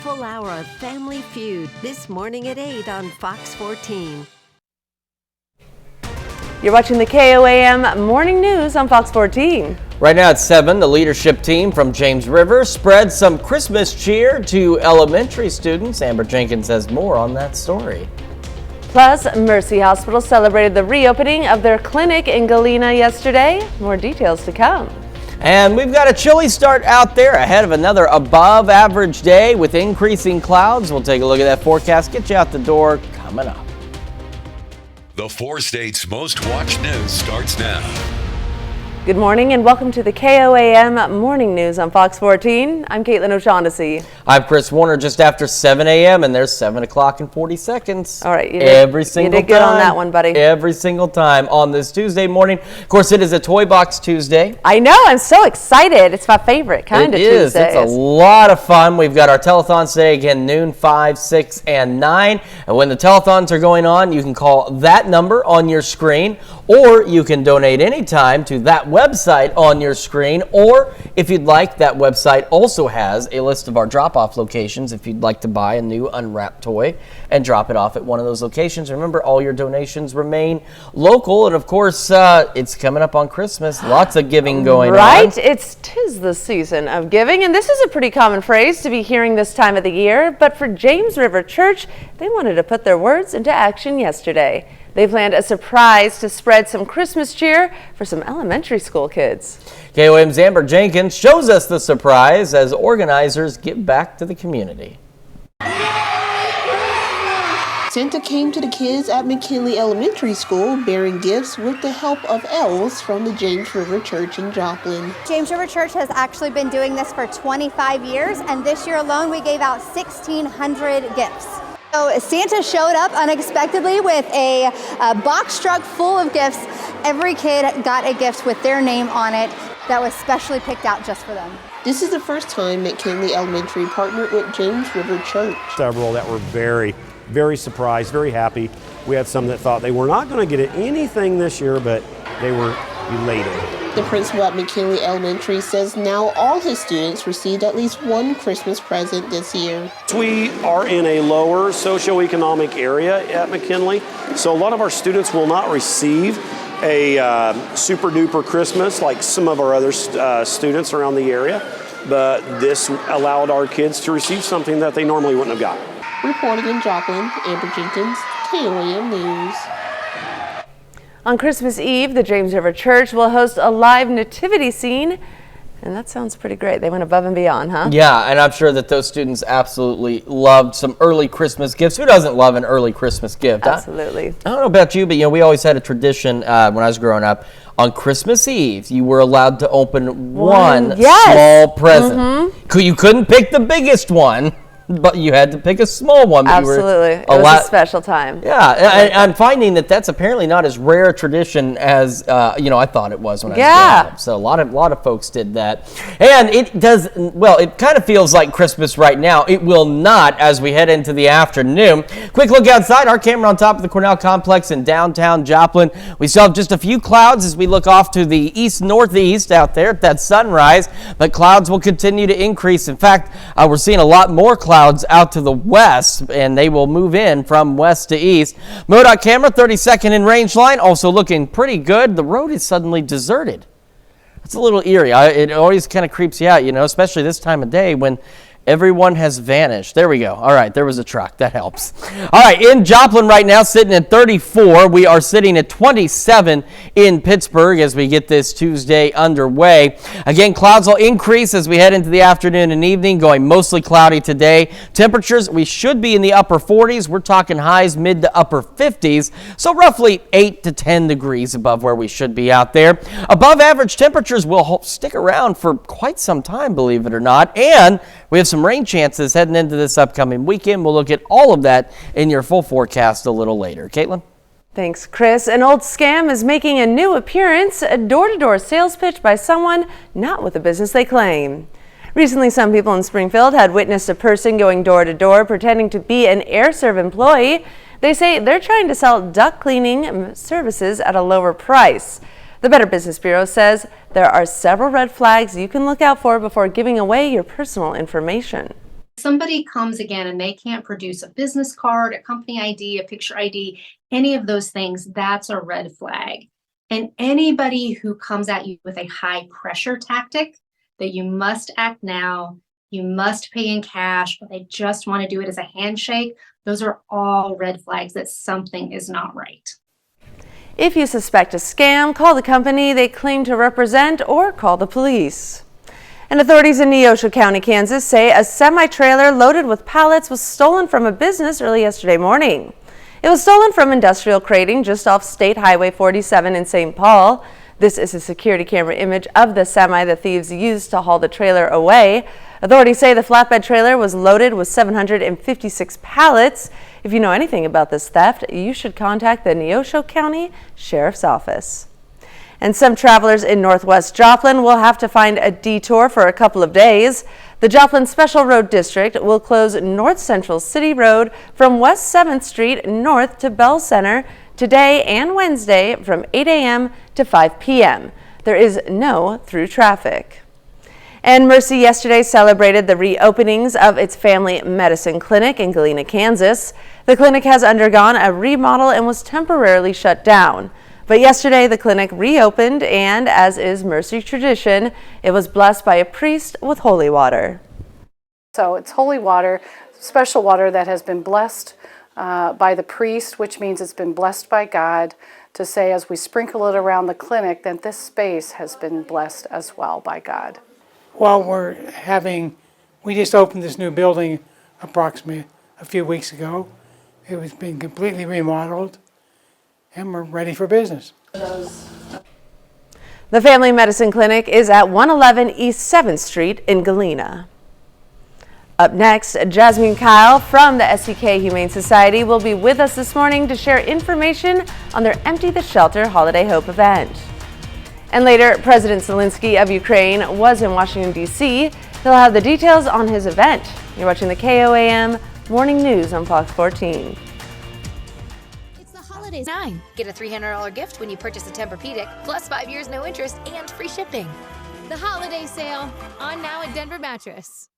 Full hour of Family Feud this morning at 8 on Fox 14. You're watching the KOAM Morning News on Fox 14. Right now at 7, the leadership team from James River spread some Christmas cheer to elementary students. Amber Jenkins has more on that story. Plus, Mercy Hospital celebrated the reopening of their clinic in Galena yesterday. More details to come. And we've got a chilly start out there ahead of another above average day with increasing clouds. We'll take a look at that forecast, get you out the door coming up. The 4 states' most watched news starts now. Good morning and welcome to the KOAM Morning News on Fox 14. I'm Caitlin O'Shaughnessy. I'm Chris Warner, just after 7 a.m. and there's 7 o'clock and 40 seconds. All right, you did good on that one, buddy. Every single time on this Tuesday morning. Of course, it is a Toy Box Tuesday. I know, I'm so excited. It's my favorite kind of Tuesdays. It's a lot of fun. We've got our telethons today, again, noon, 5, 6, and 9. And when the telethons are going on, you can call that number on your screen, or you can donate anytime to that website on your screen, or if you'd like, that website also has a list of our drop-off locations if you'd like to buy a new unwrapped toy and drop it off at one of those locations. Remember, all your donations remain local, and of course, it's coming up on Christmas. Lots of giving going on. Right? Tis the season of giving, and this is a pretty common phrase to be hearing this time of the year, but for James River Church, they wanted to put their words into action yesterday. They planned a surprise to spread some Christmas cheer for some elementary school kids. KOAM's Amber Jenkins shows us the surprise as organizers give back to the community. Santa came to the kids at McKinley Elementary School bearing gifts with the help of elves from the James River Church in Joplin. James River Church has actually been doing this for 25 years, and this year alone we gave out 1,600 gifts. So Santa showed up unexpectedly with a box truck full of gifts. Every kid got a gift with their name on it that was specially picked out just for them. This is the first time McKinley Elementary partnered with James River Church. Several that were very surprised, very happy. We had some that thought they were not going to get anything this year, but they were elated. The principal at McKinley Elementary says now all his students received at least one Christmas present this year. We are in a lower socioeconomic area at McKinley, so a lot of our students will not receive a super duper Christmas like some of our other students around the area, but this allowed our kids to receive something that they normally wouldn't have gotten. Reporting in Joplin, Amber Jenkins, KOAM News. On Christmas Eve, the James River Church will host a live nativity scene, and that sounds pretty great. They went above and beyond, huh? Yeah, and I'm sure that those students absolutely loved some early Christmas gifts. Who doesn't love an early Christmas gift? Absolutely. I don't know about you, but we always had a tradition when I was growing up. On Christmas Eve, you were allowed to open one small present. Mm-hmm. You couldn't pick the biggest one, but you had to pick a small one. Absolutely. It was a special time. Yeah, I'm finding that that's apparently not as rare a tradition as, I thought it was when I was growing up. So a lot of folks did that. And it does, it kind of feels like Christmas right now. It will not as we head into the afternoon. Quick look outside. Our camera on top of the Cornell Complex in downtown Joplin. We still have just a few clouds as we look off to the east-northeast out there at that sunrise, but clouds will continue to increase. In fact, we're seeing a lot more clouds out to the west, and they will move in from west to east. MoDOT camera, 32nd in range line, also looking pretty good. The road is suddenly deserted. It's a little eerie. It always kind of creeps you out, especially this time of day when everyone has vanished. There we go. All right, there was a truck. That helps. All right, in Joplin right now, sitting at 34. We are sitting at 27 in Pittsburgh as we get this Tuesday underway. Again, clouds will increase as we head into the afternoon and evening, going mostly cloudy today. Temperatures, we should be in the upper 40s. We're talking highs mid to upper 50s, so roughly 8 to 10 degrees above where we should be out there. Above average temperatures will stick around for quite some time, believe it or not, and we have some rain chances heading into this upcoming weekend. We'll look at all of that in your full forecast a little later. Caitlin? Thanks, Chris. An old scam is making a new appearance, a door-to-door sales pitch by someone not with the business they claim. Recently, some people in Springfield had witnessed a person going door-to-door pretending to be an AirServe employee. They say they're trying to sell duct cleaning services at a lower price. The Better Business Bureau says there are several red flags you can look out for before giving away your personal information. Somebody comes again and they can't produce a business card, a company ID, a picture ID, any of those things, that's a red flag. And anybody who comes at you with a high pressure tactic that you must act now, you must pay in cash, or they just want to do it as a handshake, those are all red flags that something is not right. If you suspect a scam, call the company they claim to represent or call the police. And authorities in Neosho County, Kansas say a semi-trailer loaded with pallets was stolen from a business early yesterday morning. It was stolen from industrial crating just off State Highway 47 in St. Paul. This is a security camera image of the semi the thieves used to haul the trailer away. Authorities say the flatbed trailer was loaded with 756 pallets. If you know anything about this theft, you should contact the Neosho County Sheriff's Office. And some travelers in Northwest Joplin will have to find a detour for a couple of days. The Joplin Special Road District will close North Central City Road from West 7th Street north to Bell Center today and Wednesday from 8 a.m. to 5 p.m. There is no through traffic. And Mercy yesterday celebrated the reopenings of its family medicine clinic in Galena, Kansas. The clinic has undergone a remodel and was temporarily shut down. But yesterday the clinic reopened, and as is Mercy tradition, it was blessed by a priest with holy water. So it's holy water, special water that has been blessed by the priest, which means it's been blessed by God, to say as we sprinkle it around the clinic that this space has been blessed as well by God. Well, we just opened this new building approximately a few weeks ago. It was being completely remodeled, and we're ready for business. The Family Medicine Clinic is at 111 East 7th Street in Galena. Up next, Jasmine Kyle from the SEK Humane Society will be with us this morning to share information on their Empty the Shelter Holiday Hope event. And later, President Zelensky of Ukraine was in Washington, D.C. He'll have the details on his event. You're watching the KOAM Morning News on Fox 14. Holidays 9. Get a $300 gift when you purchase a Tempur-Pedic, plus 5 years no interest and free shipping. The holiday sale, on now at Denver Mattress.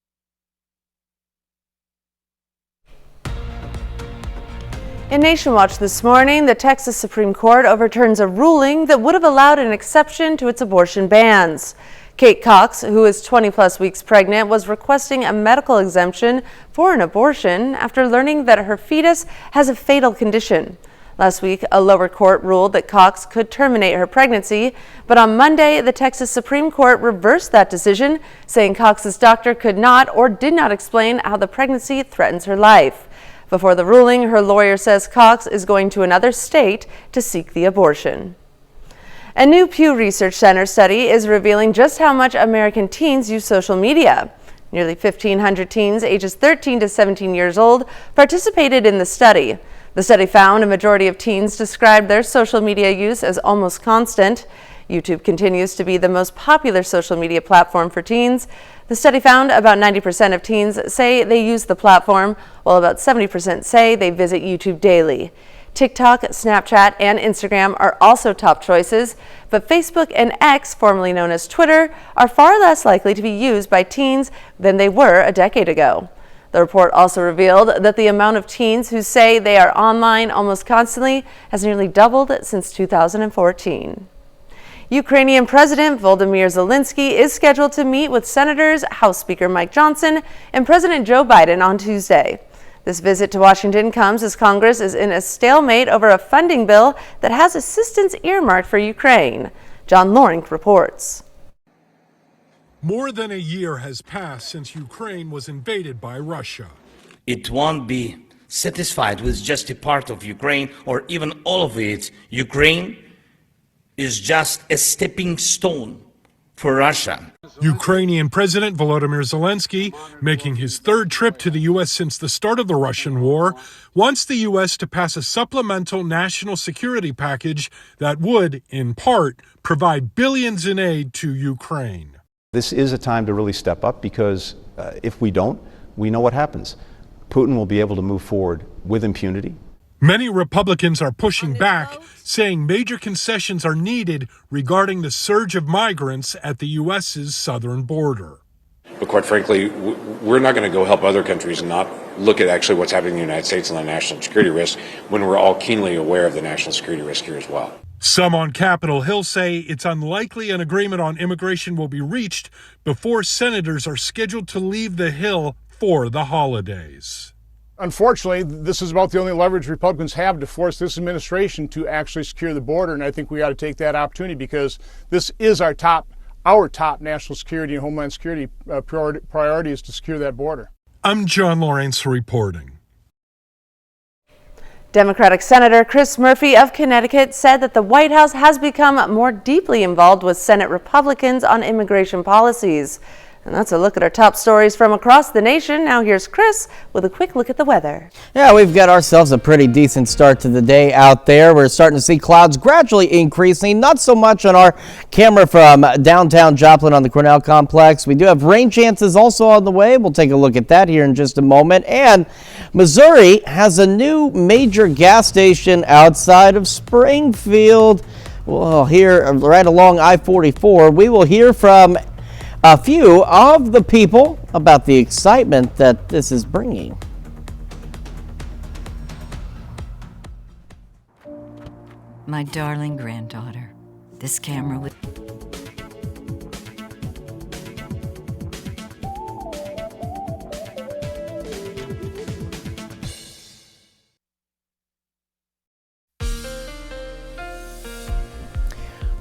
In Nation Watch this morning, the Texas Supreme Court overturns a ruling that would have allowed an exception to its abortion bans. Kate Cox, who is 20-plus weeks pregnant, was requesting a medical exemption for an abortion after learning that her fetus has a fatal condition. Last week, a lower court ruled that Cox could terminate her pregnancy, but on Monday, the Texas Supreme Court reversed that decision, saying Cox's doctor could not or did not explain how the pregnancy threatens her life. Before the ruling, her lawyer says Cox is going to another state to seek the abortion. A new Pew Research Center study is revealing just how much American teens use social media. Nearly 1,500 teens ages 13 to 17 years old participated in the study. The study found a majority of teens described their social media use as almost constant. YouTube continues to be the most popular social media platform for teens. The study found about 90% of teens say they use the platform, while about 70% say they visit YouTube daily. TikTok, Snapchat, and Instagram are also top choices, but Facebook and X, formerly known as Twitter, are far less likely to be used by teens than they were a decade ago. The report also revealed that the amount of teens who say they are online almost constantly has nearly doubled since 2014. Ukrainian President Volodymyr Zelensky is scheduled to meet with Senators, House Speaker Mike Johnson, and President Joe Biden on Tuesday. This visit to Washington comes as Congress is in a stalemate over a funding bill that has assistance earmarked for Ukraine. John Loring reports. More than a year has passed since Ukraine was invaded by Russia. It won't be satisfied with just a part of Ukraine or even all of it. Ukraine is just a stepping stone for Russia. Ukrainian President Volodymyr Zelensky, making his third trip to the U.S. since the start of the Russian war, wants the U.S. to pass a supplemental national security package that would, in part, provide billions in aid to Ukraine. This is a time to really step up because if we don't, we know what happens. Putin will be able to move forward with impunity. Many Republicans are pushing back, saying major concessions are needed regarding the surge of migrants at the U.S.'s southern border. But quite frankly, we're not going to go help other countries and not look at actually what's happening in the United States and the national security risk when we're all keenly aware of the national security risk here as well. Some on Capitol Hill say it's unlikely an agreement on immigration will be reached before senators are scheduled to leave the Hill for the holidays. Unfortunately, this is about the only leverage Republicans have to force this administration to actually secure the border, and I think we ought to take that opportunity because this is our top national security and homeland security priority is to secure that border. I'm John Lawrence reporting. Democratic Senator Chris Murphy of Connecticut said that the White House has become more deeply involved with Senate Republicans on immigration policies. And that's a look at our top stories from across the nation. Now here's Chris with a quick look at the weather. Yeah, we've got ourselves a pretty decent start to the day out there. We're starting to see clouds gradually increasing, not so much on our camera from downtown Joplin on the Cornell complex. We do have rain chances also on the way. We'll take a look at that here in just a moment. And Missouri has a new major gas station outside of Springfield. Well, here right along I-44, we will hear from a few of the people about the excitement that this is bringing. My darling granddaughter, this camera with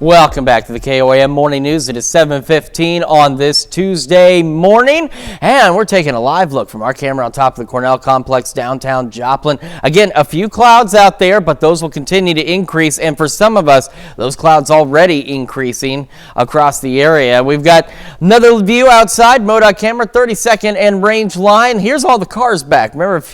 Welcome back to the KOAM Morning News. It is 7:15 on this Tuesday morning, and we're taking a live look from our camera on top of the Cornell complex downtown Joplin. Again, a few clouds out there, but those will continue to increase, and for some of us, those clouds already increasing across the area. We've got another view outside, MoDOT camera, 32nd and Range Line. Here's all the cars back. Remember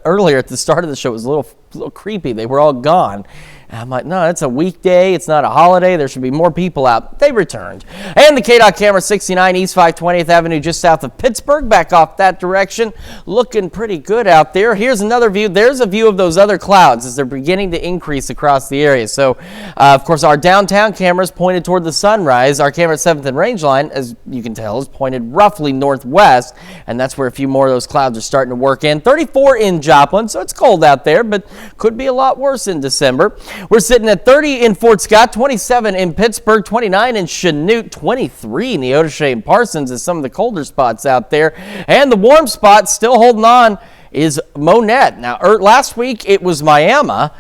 earlier at the start of the show, it was a little creepy. They were all gone. I'm like, no, it's a weekday. It's not a holiday. There should be more people out. They returned. And the KDOT camera, 69 East 520th Avenue, just south of Pittsburgh, back off that direction. Looking pretty good out there. Here's another view. There's a view of those other clouds as they're beginning to increase across the area. So, of course, our downtown camera is pointed toward the sunrise. Our camera at 7th and Range Line, as you can tell, is pointed roughly northwest, and that's where a few more of those clouds are starting to work in. 34 in Joplin, so it's cold out there, but could be a lot worse in December. We're sitting at 30 in Fort Scott, 27 in Pittsburgh, 29 in Chanute, 23 in Neodesha and Parsons is some of the colder spots out there. And the warm spot still holding on is Monette. Now, last week it was Miami.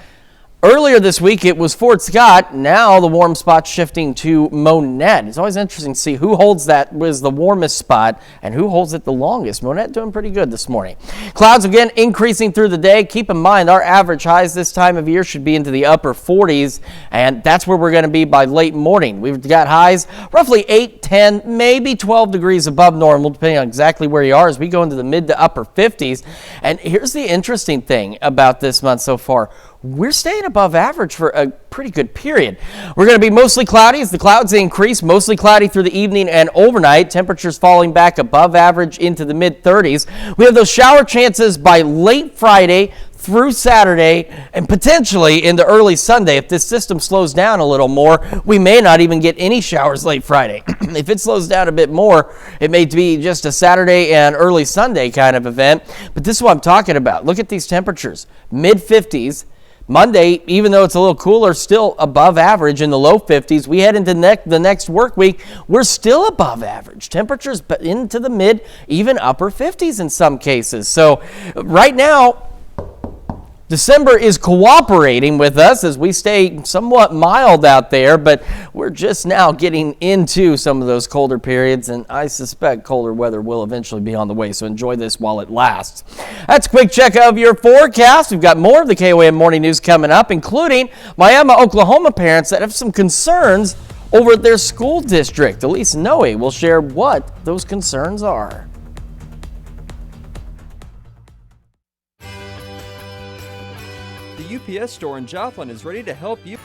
Earlier this week, it was Fort Scott. Now the warm spot's shifting to Monette. It's always interesting to see who holds that was the warmest spot and who holds it the longest. Monette doing pretty good this morning. Clouds again increasing through the day. Keep in mind, our average highs this time of year should be into the upper 40s, and that's where we're going to be by late morning. We've got highs roughly 8, 10, maybe 12 degrees above normal, depending on exactly where you are, as we go into the mid to upper 50s. And here's the interesting thing about this month so far. We're staying above average for a pretty good period. We're going to be mostly cloudy as the clouds increase, mostly cloudy through the evening and overnight. Temperatures falling back above average into the mid-30s. We have those shower chances by late Friday through Saturday and potentially into early Sunday. If this system slows down a little more, we may not even get any showers late Friday. If it slows down a bit more, it may be just a Saturday and early Sunday kind of event. But this is what I'm talking about. Look at these temperatures, mid-50s. Monday, even though it's a little cooler, still above average in the low 50s. We head into the next work week, we're still above average. Temperatures into the mid, even upper 50s in some cases. So right now, December is cooperating with us as we stay somewhat mild out there, but we're just now getting into some of those colder periods, and I suspect colder weather will eventually be on the way, so enjoy this while it lasts. That's a quick check of your forecast. We've got more of the KOAM Morning News coming up, including Miami, Oklahoma parents that have some concerns over their school district. Elise Noe will share what those concerns are. The UPS store in Joplin is ready to help you.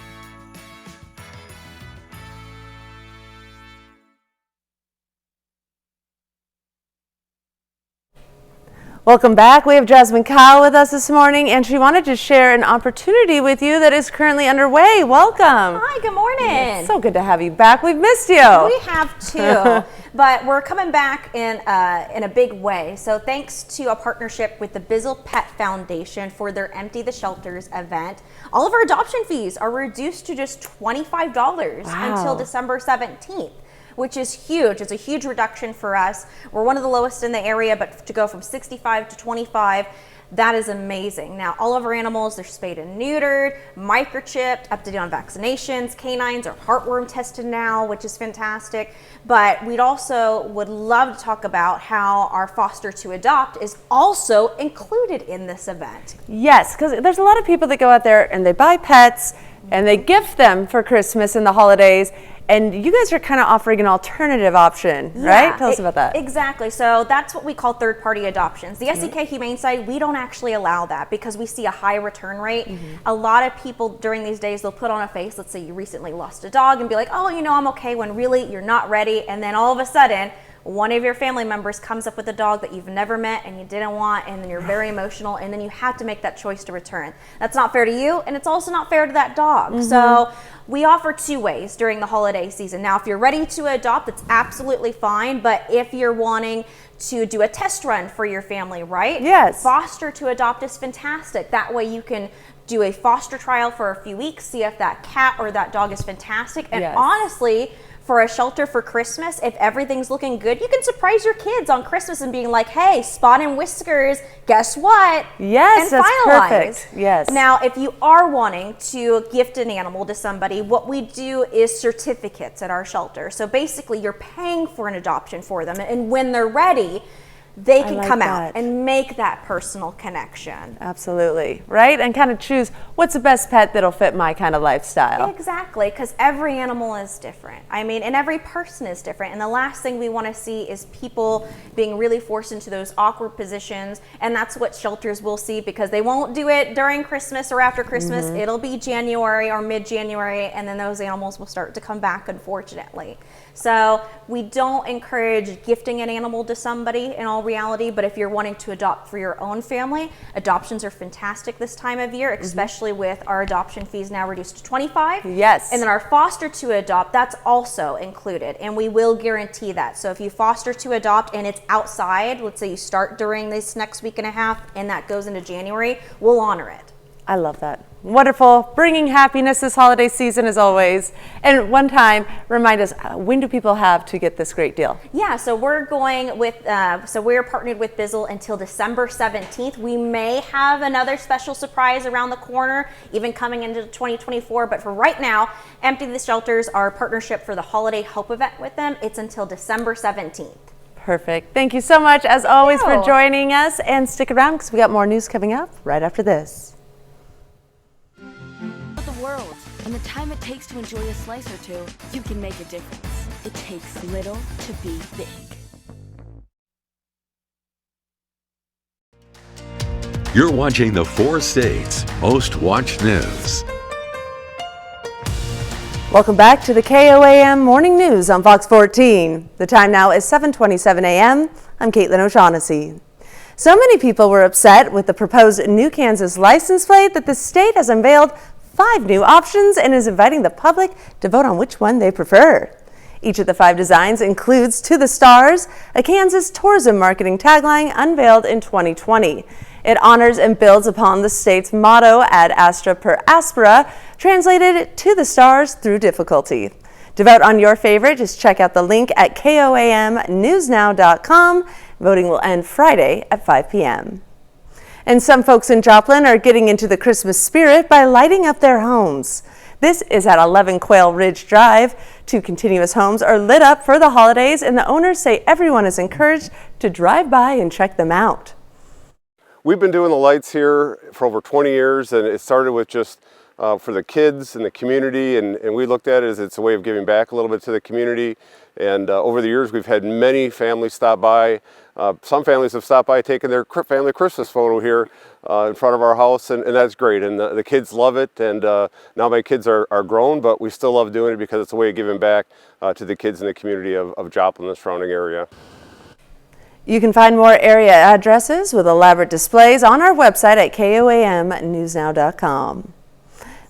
Welcome back. We have Jasmine Kyle with us this morning, and she wanted to share an opportunity with you that is currently underway. Welcome. Hi, good morning. It's so good to have you back. We've missed you. We have too, but we're coming back in a big way. So thanks to a partnership with the Bizzle Pet Foundation for their Empty the Shelters event, all of our adoption fees are reduced to just $25 until December 17th. Which is huge. It's a huge reduction for us. We're one of the lowest in the area, but to go from 65 to 25, that is amazing. Now, all of our animals, they're spayed and neutered, microchipped, up to date on vaccinations. Canines are heartworm tested now, which is fantastic. But we'd also would love to talk about how our foster to adopt is also included in this event. Yes, because there's a lot of people that go out there and they buy pets and they gift them for Christmas and the holidays. And you guys are kind of offering an alternative option, right? Tell us about that. Exactly. So that's what we call third-party adoptions. The SEK Humane side, we don't actually allow that because we see a high return rate. A lot of people during these days, they'll put on a face, let's say you recently lost a dog, and be like, oh, you know, I'm okay, when really you're not ready. And then all of a sudden, one of your family members comes up with a dog that you've never met and you didn't want, and then you're very emotional, and then you have to make that choice to return. That's not fair to you, and it's also not fair to that dog. So we offer two ways during the holiday season. Now, if you're ready to adopt, it's absolutely fine, but if you're wanting to do a test run for your family, right? Yes. Foster to adopt is fantastic. That way you can do a foster trial for a few weeks, see if that cat or that dog is fantastic. And honestly, for a shelter for Christmas, if everything's looking good, you can surprise your kids on Christmas and being like, hey, Spot and Whiskers, guess what? Yes, and that's finalize. perfect. Yes. Now, if you are wanting to gift an animal to somebody, what we do is certificates at our shelter. So basically, you're paying for an adoption for them, and when they're ready, they can come out and make that personal connection. Absolutely, right? And kind of choose what's the best pet that'll fit my kind of lifestyle. Exactly, because every animal is different. I mean, and every person is different. And the last thing we want to see is people being really forced into those awkward positions. And that's what shelters will see, because they won't do it during Christmas or after Christmas. It'll be January or mid-January, and then those animals will start to come back, unfortunately. So we don't encourage gifting an animal to somebody in all reality, but if you're wanting to adopt for your own family, adoptions are fantastic this time of year, especially with our adoption fees now reduced to $25. Yes. And then our foster to adopt, that's also included, and we will guarantee that. So if you foster to adopt and it's outside, let's say you start during this next week and a half and that goes into January, we'll honor it. I love that. Wonderful. Bringing happiness this holiday season as always. And one time, remind us, when do people have to get this great deal? Yeah, so we're going with, we're partnered with Bizzle until December 17th. We may have another special surprise around the corner, even coming into 2024. But for right now, Empty the Shelters, our partnership for the Holiday Hope event with them, it's until December 17th. Perfect. Thank you so much, as always, for joining us. And stick around because we got more news coming up right after this. World and the time it takes to enjoy a slice or two, you can make a difference. It takes little to be big. You're watching the 4 states' most watched news. Welcome back to the KOAM Morning News on Fox 14. The time now is 7:27 a.m. I'm Caitlin O'Shaughnessy. So many people were upset with the proposed new Kansas license plate that the state has unveiled 5 new options and is inviting the public to vote on which one they prefer. Each of the 5 designs includes To the Stars, a Kansas tourism marketing tagline unveiled in 2020. It honors and builds upon the state's motto, Ad Astra per Aspera, translated to the stars through difficulty. To vote on your favorite, just check out the link at koamnewsnow.com. Voting will end Friday at 5 p.m. And some folks in Joplin are getting into the Christmas spirit by lighting up their homes. This is at 11 Quail Ridge Drive. 2 continuous homes are lit up for the holidays, and the owners say everyone is encouraged to drive by and check them out. We've been doing the lights here for over 20 years, and it started with just for the kids and the community, and we looked at it as it's a way of giving back a little bit to the community. And over the years, we've had many families stop by. Some families have stopped by taking their family Christmas photo here in front of our house, and that's great. And the kids love it. And now my kids are grown, but we still love doing it because it's a way of giving back to the kids in the community of Joplin and the surrounding area. You can find more area addresses with elaborate displays on our website at koamnewsnow.com.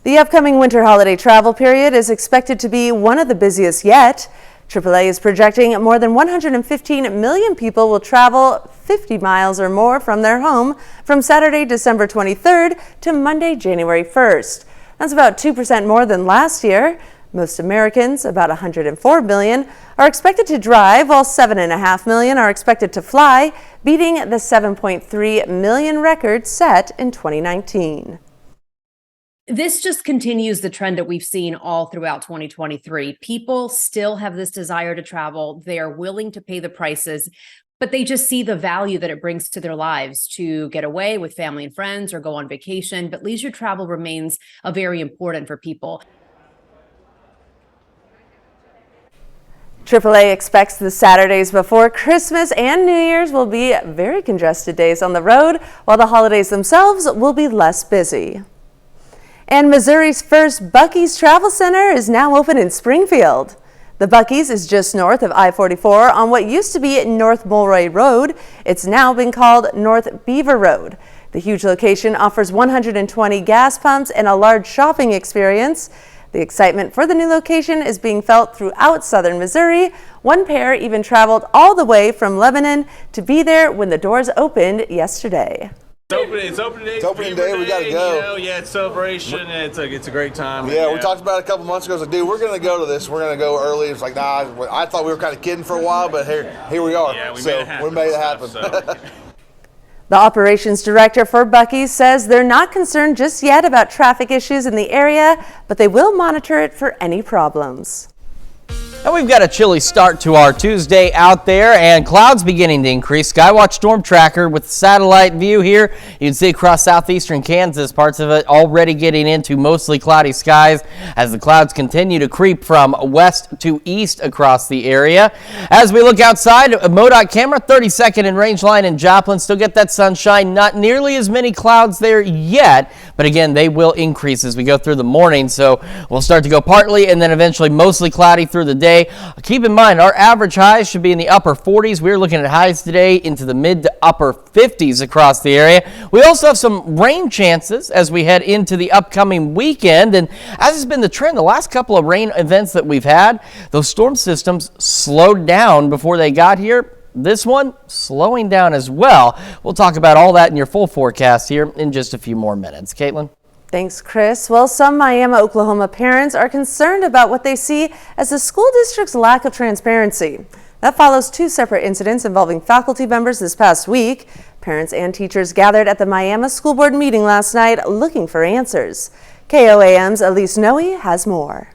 The upcoming winter holiday travel period is expected to be one of the busiest yet. AAA is projecting more than 115 million people will travel 50 miles or more from their home from Saturday, December 23rd to Monday, January 1st. That's about 2% more than last year. Most Americans, about 104 million, are expected to drive, while 7.5 million are expected to fly, beating the 7.3 million record set in 2019. This just continues the trend that we've seen all throughout 2023. People still have this desire to travel. They are willing to pay the prices, but they just see the value that it brings to their lives to get away with family and friends or go on vacation. But leisure travel remains very important for people. AAA expects the Saturdays before Christmas and New Year's will be very congested days on the road, while the holidays themselves will be less busy. And Missouri's first Buc-ee's Travel Center is now open in Springfield. The Buc-ee's is just north of I-44 on what used to be North Mulroy Road. It's now been called North Beaver Road. The huge location offers 120 gas pumps and a large shopping experience. The excitement for the new location is being felt throughout southern Missouri. One pair even traveled all the way from Lebanon to be there when the doors opened yesterday. It's opening day. We got to go. It's celebration. It's a great time. Yeah, we talked about it a couple months ago. I was like, dude, we're going to go to this. We're going to go early. It's like, nah, I thought we were kind of kidding for a while, but here we are. Yeah, we made it happen. The operations director for Buc-ee's says they're not concerned just yet about traffic issues in the area, but they will monitor it for any problems. And we've got a chilly start to our Tuesday out there, and clouds beginning to increase. Skywatch Storm Tracker with satellite view here. You can see across southeastern Kansas, parts of it already getting into mostly cloudy skies as the clouds continue to creep from west to east across the area. As we look outside, a MoDOT camera, 32nd and range line in Joplin. Still get that sunshine. Not nearly as many clouds there yet, but again, they will increase as we go through the morning. So we'll start to go partly and then eventually mostly cloudy through the day. Keep in mind, our average highs should be in the upper 40s. We're looking at highs today into the mid to upper 50s across the area. We also have some rain chances as we head into the upcoming weekend. And as has been the trend, the last couple of rain events that we've had, those storm systems slowed down before they got here. This one slowing down as well. We'll talk about all that in your full forecast here in just a few more minutes. Caitlin? Thanks, Chris. Well, some Miami, Oklahoma parents are concerned about what they see as the school district's lack of transparency. That follows two separate incidents involving faculty members this past week. Parents and teachers gathered at the Miami School Board meeting last night looking for answers. KOAM's Elise Noe has more.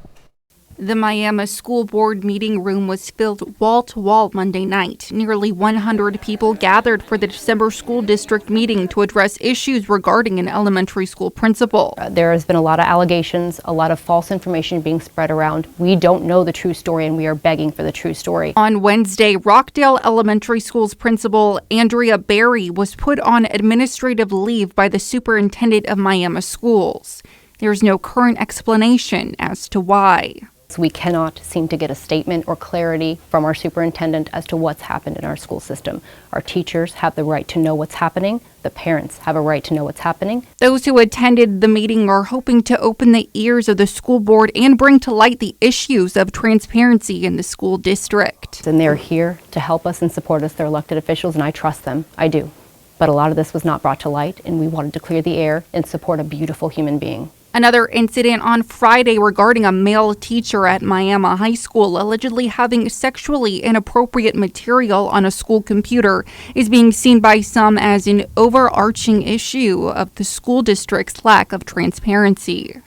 The Miami School Board meeting room was filled wall to wall Monday night. Nearly 100 people gathered for the December school district meeting to address issues regarding an elementary school principal. There has been a lot of allegations, a lot of false information being spread around. We don't know the true story, and we are begging for the true story. On Wednesday, Rockdale Elementary School's principal, Andrea Berry, was put on administrative leave by the superintendent of Miami Schools. There's no current explanation as to why. We cannot seem to get a statement or clarity from our superintendent as to what's happened in our school system. Our teachers have the right to know what's happening. The parents have a right to know what's happening. Those who attended the meeting are hoping to open the ears of the school board and bring to light the issues of transparency in the school district. And they're here to help us and support us. They're elected officials, and I trust them. I do. But a lot of this was not brought to light, and we wanted to clear the air and support a beautiful human being. Another incident on Friday regarding a male teacher at Miami High School allegedly having sexually inappropriate material on a school computer is being seen by some as an overarching issue of the school district's lack of transparency.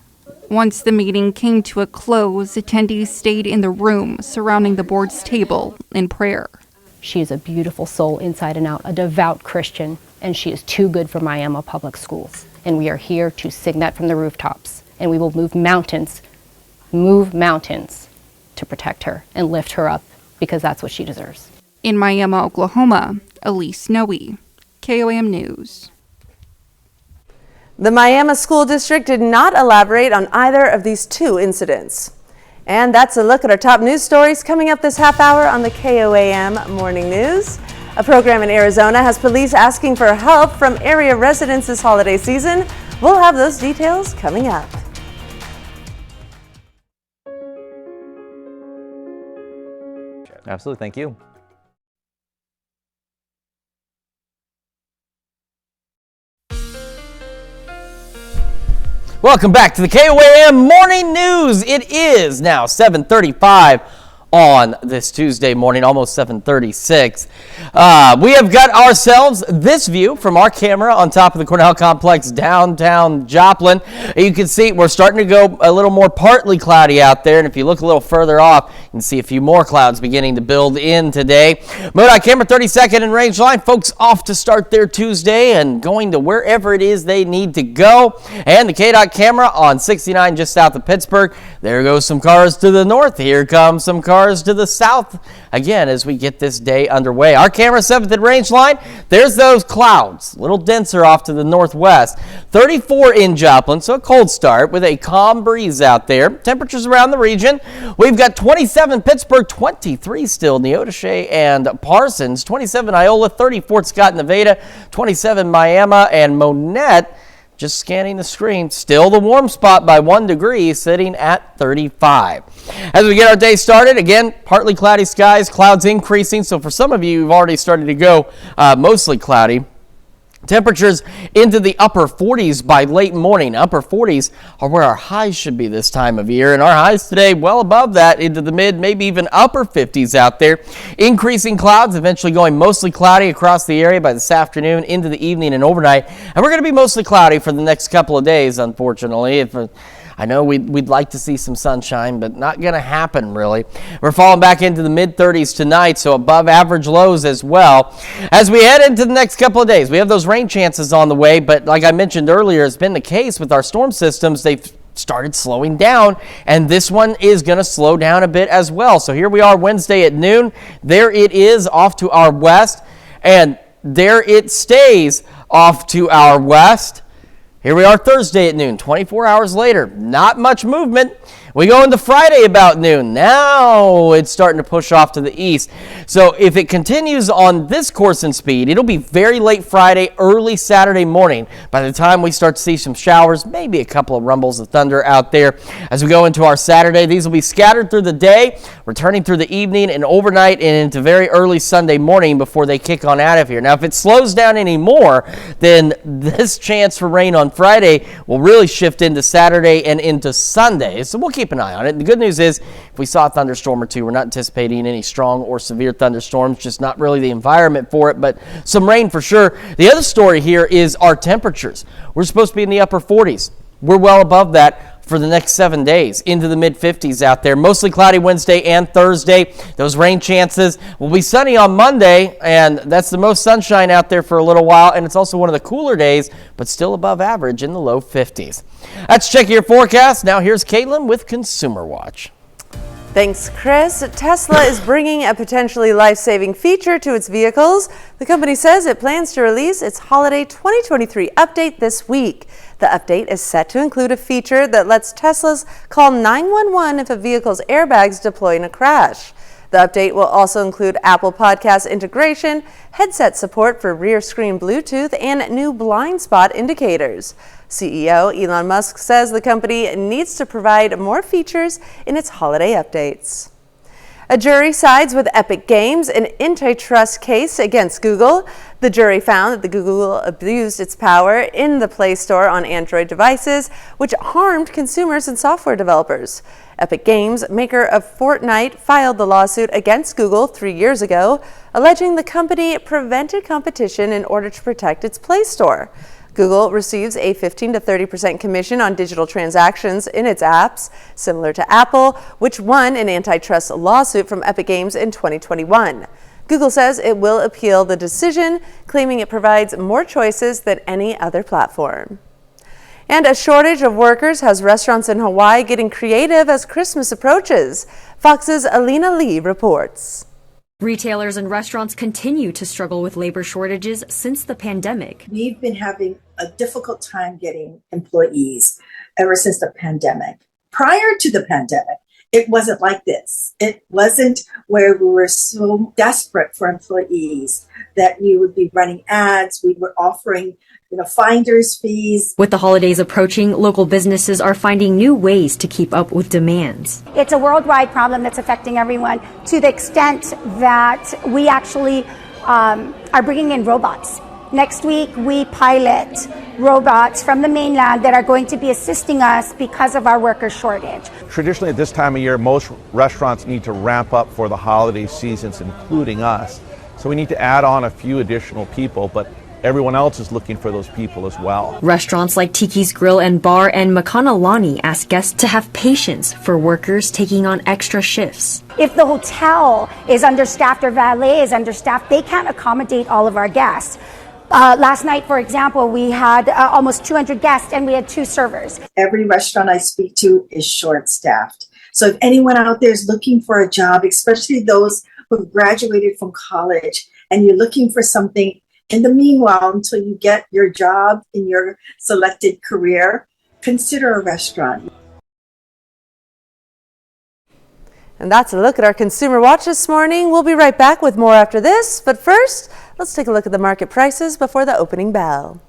Once the meeting came to a close, attendees stayed in the room surrounding the board's table in prayer. She is a beautiful soul inside and out, a devout Christian, and she is too good for Miami Public Schools. And we are here to sing that from the rooftops. And we will move mountains to protect her and lift her up, because that's what she deserves. In Miami, Oklahoma, Elise Noe, KOAM News. The Miami School District did not elaborate on either of these two incidents. And that's a look at our top news stories coming up this half hour on the KOAM Morning News. A program in Arizona has police asking for help from area residents this holiday season. We'll have those details coming up. Absolutely. Thank you. Welcome back to the KOAM Morning News. It is now 7:35 on this Tuesday morning, almost 7:36. We have got ourselves this view from our camera on top of the Cornell Complex, downtown Joplin. You can see we're starting to go a little more partly cloudy out there, and if you look a little further off, you can see a few more clouds beginning to build in today. MoDOT camera 32nd and range line. Folks off to start their Tuesday and going to wherever it is they need to go. And the KDOT camera on 69 just south of Pittsburgh. There goes some cars to the north. Here comes some cars to the south again as we get this day underway. Our camera 7th and range line, there's those clouds, a little denser off to the northwest. 34 in Joplin, so a cold start with a calm breeze out there. Temperatures around the region, we've got 27 Pittsburgh, 23 still Neodesha and Parsons, 27 Iola, 30 Fort Scott, Nevada, 27 Miami and Monette. Just scanning the screen, still the warm spot by 1 degree, sitting at 35. As we get our day started, again, partly cloudy skies, clouds increasing. So for some of you, you've already started to go mostly cloudy. Temperatures into the upper 40s by late morning. Upper 40s are where our highs should be this time of year, and our highs today well above that into the mid, maybe even upper 50s out there. Increasing clouds, eventually going mostly cloudy across the area by this afternoon into the evening and overnight. And we're going to be mostly cloudy for the next couple of days, unfortunately. I know we'd like to see some sunshine, but not going to happen, really. We're falling back into the mid-30s tonight, so above average lows as well. As we head into the next couple of days, we have those rain chances on the way, but like I mentioned earlier, it's been the case with our storm systems. They've started slowing down, and this one is going to slow down a bit as well. So here we are Wednesday at noon. There it is off to our west, and there it stays off to our west. Here we are Thursday at noon, 24 hours later. Not much movement. We go into Friday about noon. Now it's starting to push off to the east. So if it continues on this course and speed, it'll be very late Friday, early Saturday morning. By the time we start to see some showers, maybe a couple of rumbles of thunder out there. As we go into our Saturday, these will be scattered through the day, returning through the evening and overnight and into very early Sunday morning before they kick on out of here. Now, if it slows down anymore, then this chance for rain on Friday will really shift into Saturday and into Sunday. So we'll keep an eye on it. And the good news is, if we saw a thunderstorm or two, we're not anticipating any strong or severe thunderstorms, just not really the environment for it, but some rain for sure. The other story here is our temperatures. We're supposed to be in the upper 40s. We're well above that for the next 7 days, into the mid-50s out there. Mostly cloudy Wednesday and Thursday. Those rain chances will be sunny on Monday, and that's the most sunshine out there for a little while, and it's also one of the cooler days, but still above average in the low 50s. Let's check your forecast. Now here's Caitlin with Consumer Watch. Thanks, Chris. Tesla is bringing a potentially life-saving feature to its vehicles. The company says it plans to release its holiday 2023 update this week. The update is set to include a feature that lets Teslas call 911 if a vehicle's airbags deploy in a crash. The update will also include Apple Podcast integration, headset support for rear screen Bluetooth, and new blind spot indicators. CEO Elon Musk says the company needs to provide more features in its holiday updates. A jury sides with Epic Games in antitrust case against Google. The jury found that the Google abused its power in the Play Store on Android devices, which harmed consumers and software developers. Epic Games, maker of Fortnite, filed the lawsuit against Google 3 years ago, alleging the company prevented competition in order to protect its Play Store. Google receives a 15 to 30% commission on digital transactions in its apps, similar to Apple, which won an antitrust lawsuit from Epic Games in 2021. Google says it will appeal the decision, claiming it provides more choices than any other platform. And a shortage of workers has restaurants in Hawaii getting creative as Christmas approaches. Fox's Alina Lee reports. Retailers and restaurants continue to struggle with labor shortages since the pandemic. We've been having a difficult time getting employees ever since the pandemic. Prior to the pandemic, It wasn't like this. It wasn't where we were so desperate for employees that we would be running ads. We were offering, finder's fees. With the holidays approaching, local businesses are finding new ways to keep up with demands. It's a worldwide problem that's affecting everyone to the extent that we actually are bringing in robots. Next week, we pilot robots from the mainland that are going to be assisting us because of our worker shortage. Traditionally, at this time of year, most restaurants need to ramp up for the holiday seasons, including us. So we need to add on a few additional people, but everyone else is looking for those people as well. Restaurants like Tiki's Grill and Bar and Makanalani ask guests to have patience for workers taking on extra shifts. If the hotel is understaffed or valet is understaffed, they can't accommodate all of our guests. Last night, for example, we had almost 200 guests and we had 2 servers. Every restaurant I speak to is short-staffed. So if anyone out there is looking for a job, especially those who have graduated from college, and you're looking for something in the meanwhile until you get your job in your selected career, consider a restaurant. And that's a look at our Consumer Watch this morning. We'll be right back with more after this. But first, let's take a look at the market prices before the opening bell.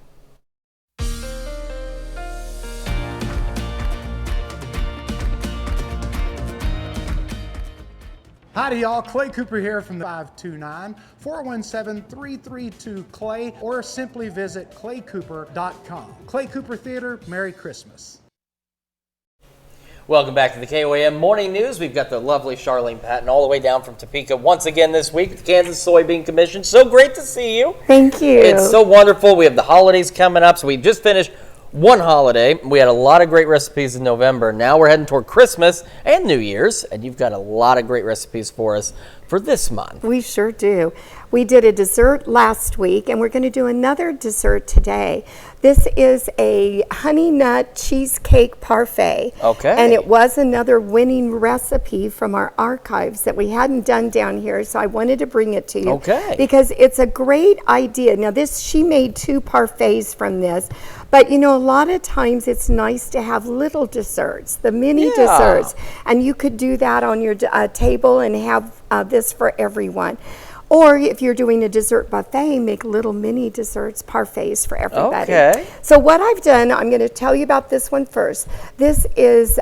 Howdy y'all, Clay Cooper here from the 529-417-332-CLAY, or simply visit claycooper.com. Clay Cooper Theater, Merry Christmas. Welcome back to the KOAM Morning News. We've got the lovely Charlene Patton all the way down from Topeka once again this week at the Kansas Soybean Commission. So great to see you. Thank you. It's so wonderful. We have the holidays coming up, so we just finished one holiday. We had a lot of great recipes in November. Now we're heading toward Christmas and New Year's, and you've got a lot of great recipes for us for this month. We sure do. We did a dessert last week, and we're going to do another dessert today. This is a honey nut cheesecake parfait. Okay. And it was another winning recipe from our archives that we hadn't done down here, so I wanted to bring it to you. Okay. Because it's a great idea. Now she made 2 parfaits from this, but a lot of times it's nice to have little desserts, the mini desserts, and you could do that on your table and have this for everyone. Or if you're doing a dessert buffet, make little mini desserts, parfaits for everybody. Okay. So what I've done, I'm going to tell you about this one first. This is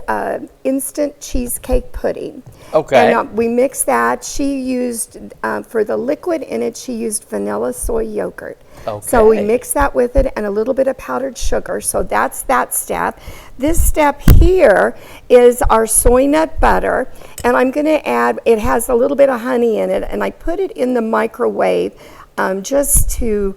instant cheesecake pudding. Okay. And we mixed that. She used, for the liquid in it, she used vanilla soy yogurt. Okay. So we mix that with it and a little bit of powdered sugar. So that's that step. This step here is our soy nut butter. And I'm going to add, it has a little bit of honey in it. And I put it in the microwave just to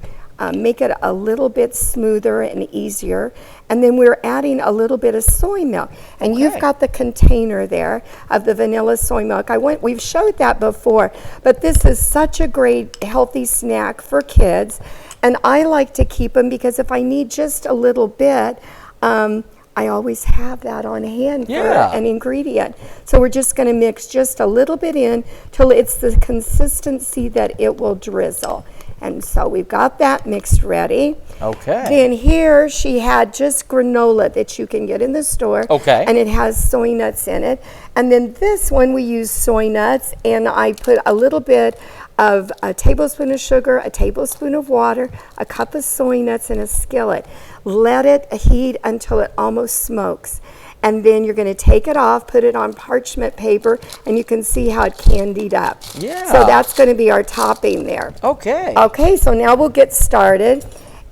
make it a little bit smoother and easier. And then we're adding a little bit of soy milk. And you've got the container there of the vanilla soy milk. We've showed that before, but this is such a great healthy snack for kids. And I like to keep them because if I need just a little bit, I always have that on hand for an ingredient. So we're just going to mix just a little bit in till it's the consistency that it will drizzle. And so we've got that mixed ready. Okay. Then here she had just granola that you can get in the store. Okay. And it has soy nuts in it. And then this one we use soy nuts, and I put a little bit of a tablespoon of sugar, a tablespoon of water, a cup of soy nuts in a skillet. Let it heat until it almost smokes. And then you're going to take it off, put it on parchment paper, and you can see how it candied up. Yeah. So that's going to be our topping there. Okay. Okay, so now we'll get started.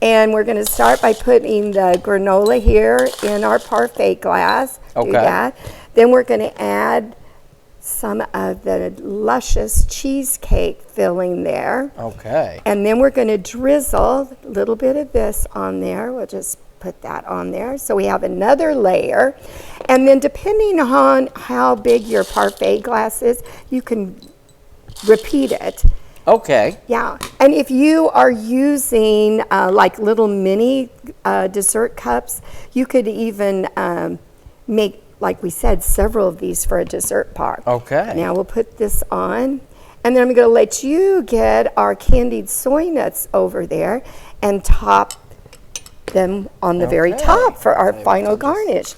And we're going to start by putting the granola here in our parfait glass. Okay. Do that. Then we're going to add some of the luscious cheesecake filling there. Okay. And then we're going to drizzle a little bit of this on there. We'll just put that on there. So we have another layer. And then depending on how big your parfait glass is, you can repeat it. Okay. Yeah. And if you are using like little mini dessert cups, you could even make, like we said, several of these for a dessert bar. Okay. Now we'll put this on. And then I'm going to let you get our candied soy nuts over there and top them on the very top for our final garnish.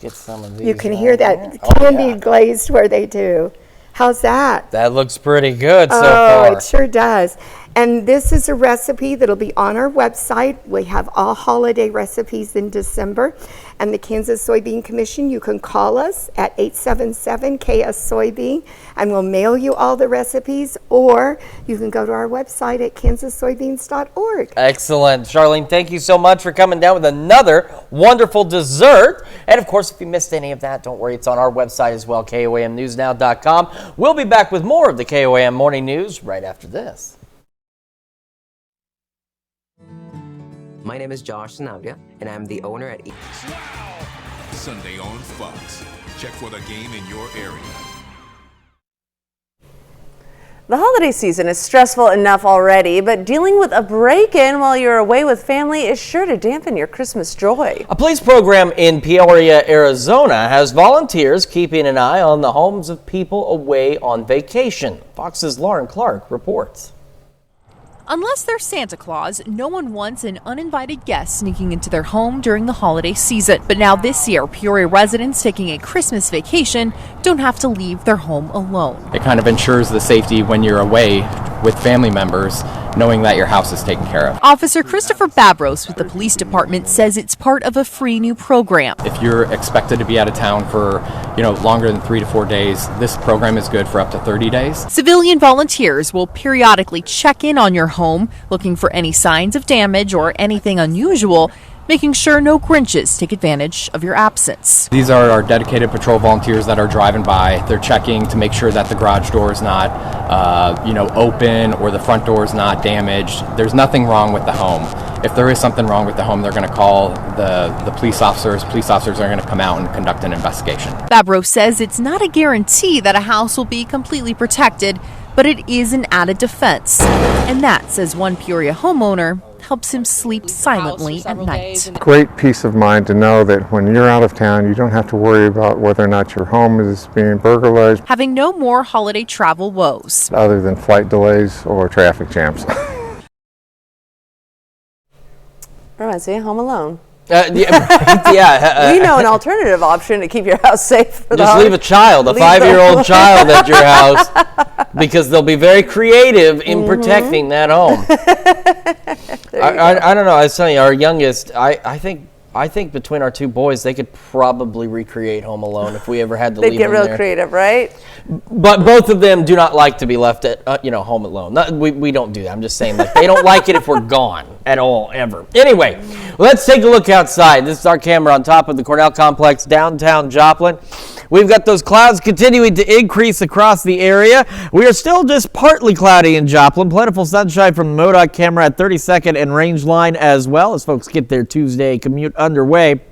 get some of these. You can hear that Oh, candy yeah. glazed where they do. How's that? That looks pretty good so Oh, far. it sure does. And this is a recipe that'll be on our website. We have all holiday recipes in December. And the Kansas Soybean Commission, you can call us at 877-KS-SOYBEAN and we'll mail you all the recipes, or you can go to our website at kansassoybeans.org. Excellent. Charlene, thank you so much for coming down with another wonderful dessert. And of course, if you missed any of that, don't worry, it's on our website as well, KOAMnewsnow.com. We'll be back with more of the KOAM Morning News right after this. My name is Josh Sanabria, and I'm the owner at Sunday on Fox. Check for the game in your area. The holiday season is stressful enough already, but dealing with a break-in while you're away with family is sure to dampen your Christmas joy. A police program in Peoria, Arizona has volunteers keeping an eye on the homes of people away on vacation. Fox's Lauren Clark reports. Unless they're Santa Claus, no one wants an uninvited guest sneaking into their home during the holiday season. But now this year, Peoria residents taking a Christmas vacation don't have to leave their home alone. It kind of ensures the safety when you're away with family members, knowing that your house is taken care of. Officer Christopher Babros with the police department says it's part of a free new program. If you're expected to be out of town for, longer than 3 to 4 days, this program is good for up to 30 days. Civilian volunteers will periodically check in on your home, looking for any signs of damage or anything unusual, making sure no Grinches take advantage of your absence. These are our dedicated patrol volunteers that are driving by. They're checking to make sure that the garage door is not, open or the front door is not damaged. There's nothing wrong with the home. If there is something wrong with the home, they're going to call the police officers. Police officers are going to come out and conduct an investigation. Babro says it's not a guarantee that a house will be completely protected, but it is an added defense. And that, says one Peoria homeowner, helps him sleep silently at night. Great peace of mind to know that when you're out of town, you don't have to worry about whether or not your home is being burglarized. Having no more holiday travel woes. Other than flight delays or traffic jams. Reminds me of Home Alone. Yeah. We know an alternative option to keep your house safe for the Just leave a child, a 5-year-old child at your house, because they'll be very creative in protecting that home. I don't know. I was telling you, our youngest, I think between our two boys, they could probably recreate Home Alone if we ever had to leave them there. They'd get real creative, right? But both of them do not like to be left at, home alone. We don't do that. I'm just saying, they don't like it if we're gone at all, ever. Anyway, let's take a look outside. This is our camera on top of the Cornell Complex, downtown Joplin. We've got those clouds continuing to increase across the area. We are still just partly cloudy in Joplin. Plentiful sunshine from the MoDOT camera at 32nd and Range Line as well as folks get their Tuesday commute underway.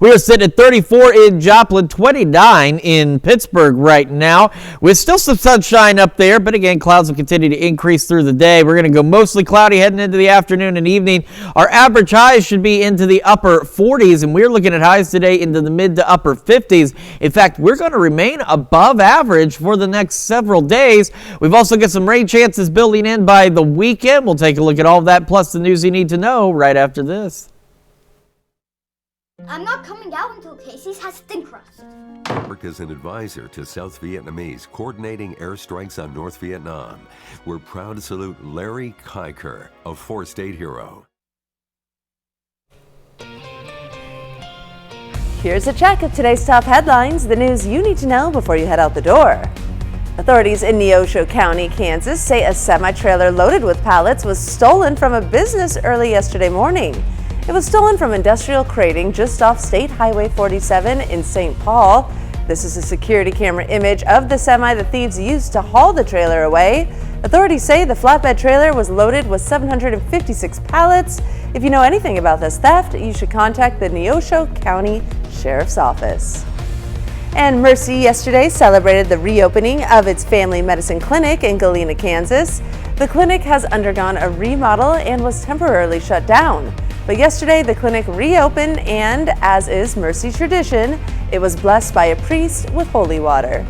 We are sitting at 34 in Joplin, 29 in Pittsburgh right now, with still some sunshine up there, but again, clouds will continue to increase through the day. We're going to go mostly cloudy heading into the afternoon and evening. Our average highs should be into the upper 40s, and we're looking at highs today into the mid to upper 50s. In fact, we're going to remain above average for the next several days. We've also got some rain chances building in by the weekend. We'll take a look at all of that, plus the news you need to know right after this. I'm not coming out until Casey's has thin crust. Work as an advisor to South Vietnamese coordinating airstrikes on North Vietnam. We're proud to salute Larry Kiker, a four-state hero. Here's a check of today's top headlines, the news you need to know before you head out the door. Authorities in Neosho County, Kansas say a semi-trailer loaded with pallets was stolen from a business early yesterday morning. It was stolen from industrial crating just off State Highway 47 in St. Paul. This is a security camera image of the semi the thieves used to haul the trailer away. Authorities say the flatbed trailer was loaded with 756 pallets. If you know anything about this theft, you should contact the Neosho County Sheriff's Office. And Mercy yesterday celebrated the reopening of its family medicine clinic in Galena, Kansas. The clinic has undergone a remodel and was temporarily shut down. But yesterday, the clinic reopened, and as is Mercy tradition, it was blessed by a priest with holy water.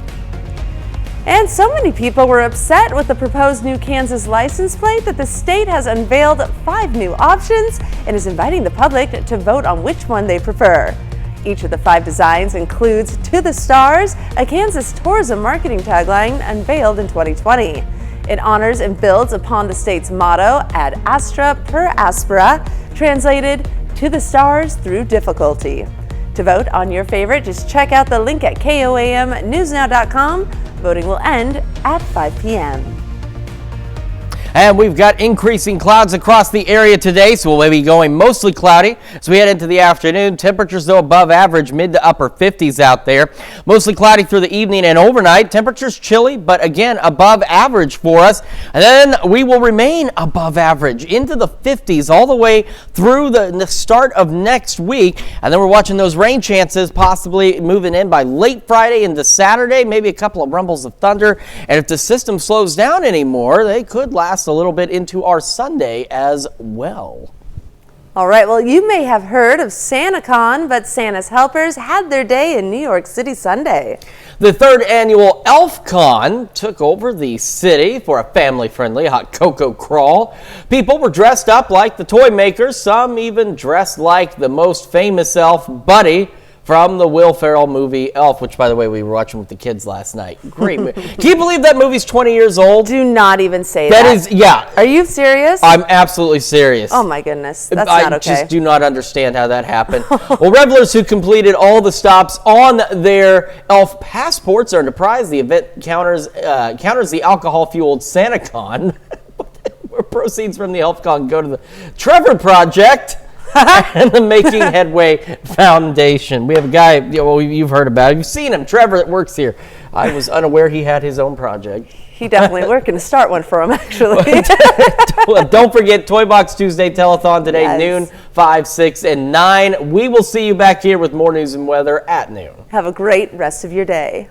And so many people were upset with the proposed new Kansas license plate that the state has unveiled 5 new options and is inviting the public to vote on which one they prefer. Each of the 5 designs includes To the Stars, a Kansas tourism marketing tagline unveiled in 2020. It honors and builds upon the state's motto, Ad Astra per Aspera, translated To the Stars through difficulty. To vote on your favorite, just check out the link at KOAMNewsNow.com. Voting will end at 5 p.m. And we've got increasing clouds across the area today, so we'll be going mostly cloudy as we head into the afternoon. Temperatures, though, above average, mid to upper 50s out there. Mostly cloudy through the evening and overnight. Temperatures chilly, but again, above average for us. And then we will remain above average into the 50s all the way through the start of next week. And then we're watching those rain chances possibly moving in by late Friday into Saturday, maybe a couple of rumbles of thunder. And if the system slows down anymore, they could last a little bit into our Sunday as well. All right, well, you may have heard of SantaCon, but Santa's helpers had their day in New York City Sunday. The 3rd annual ElfCon took over the city for a family-friendly hot cocoa crawl. People were dressed up like the toy makers, some even dressed like the most famous elf, Buddy, from the Will Ferrell movie Elf, which, by the way, we were watching with the kids last night. Great movie. Can you believe that movie's 20 years old? Do not even say that. That is, yeah. Are you serious? I'm absolutely serious. Oh, my goodness. That's not okay. I just do not understand how that happened. Well, revelers who completed all the stops on their Elf passports are surprised. The event counters the alcohol-fueled SantaCon. Where proceeds from the ElfCon go to the Trevor Project and the Making Headway Foundation. We have a guy, well, you've heard about it. You've seen him, Trevor, that works here. I was unaware he had his own project. He definitely working to start one for him, actually. Well, don't forget Toy Box Tuesday Telethon today, Yes. noon, 5, 6, and 9. We will see you back here with more news and weather at noon. Have a great rest of your day.